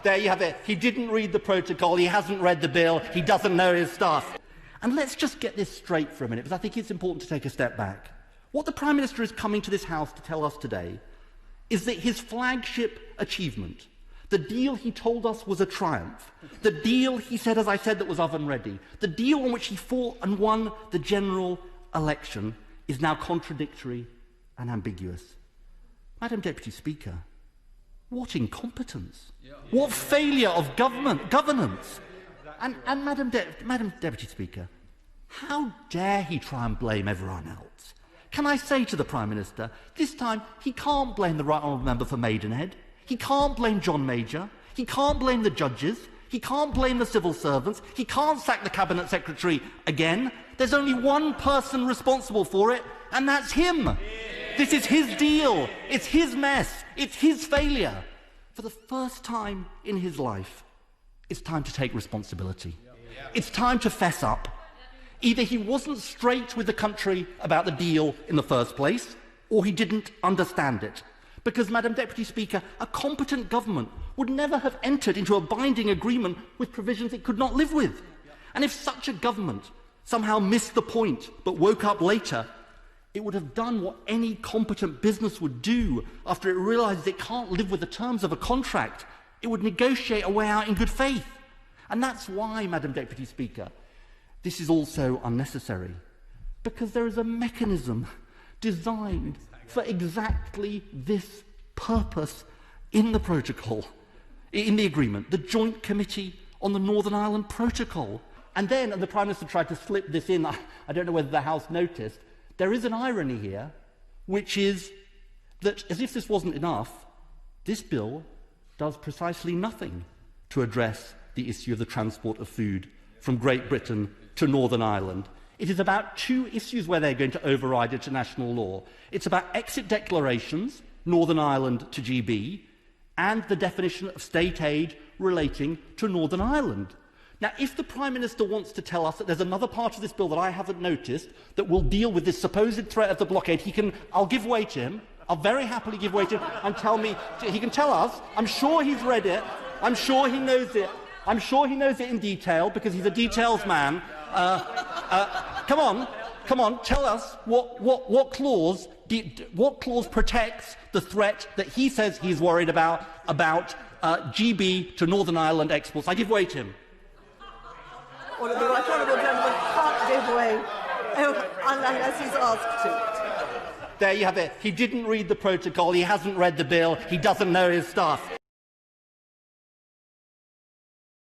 There you have it. He didn't read the protocol, he hasn't read the bill, he doesn't know his stuff. And let's just get this straight for a minute, because I think it's important to take a step back. What the Prime Minister is coming to this House to tell us today is that his flagship achievement, the deal he told us was a triumph, the deal he said, as I said, that was oven-ready, the deal on which he fought and won the general election, is now contradictory and ambiguous. Madam Deputy Speaker, what incompetence, what failure of governance. And Madam Deputy Speaker, how dare he try and blame everyone else? Can I say to the Prime Minister, this time he can't blame the Right Honourable Member for Maidenhead, he can't blame John Major, he can't blame the judges, he can't blame the civil servants, he can't sack the Cabinet Secretary again. There's only one person responsible for it, and that's him. This is his deal, it's his mess, it's his failure. For the first time in his life, it's time to take responsibility. It's time to fess up. Either he wasn't straight with the country about the deal in the first place, or he didn't understand it. Because, Madam Deputy Speaker, a competent government would never have entered into a binding agreement with provisions it could not live with. And if such a government somehow missed the point but woke up later, it would have done what any competent business would do after it realised it can't live with the terms of a contract. It would negotiate a way out in good faith. And that's why, Madam Deputy Speaker, this is also unnecessary, because there is a mechanism designed for exactly this purpose in the protocol, in the agreement, the Joint Committee on the Northern Ireland Protocol. And the Prime Minister tried to slip this in. I don't know whether the House noticed. There is an irony here, which is that, as if this wasn't enough, this bill does precisely nothing to address the issue of the transport of food from Great Britain to Northern Ireland. It is about two issues where they're going to override international law. It's about exit declarations, Northern Ireland to GB, and the definition of state aid relating to Northern Ireland. Now, if the Prime Minister wants to tell us that there's another part of this bill that I haven't noticed that will deal with this supposed threat of the blockade, I'll give way to him. I'll very happily give way to him and tell me. He can tell us. I'm sure he's read it. I'm sure he knows it. I'm sure he knows it in detail because he's a details man. Come on, tell us what clause protects the threat that he says he's worried about GB to Northern Ireland exports. I give way to him. Well, the Right Honourable Gentleman can't give way unless he's asked to. There you have it. He didn't read the protocol, he hasn't read the bill, he doesn't know his stuff.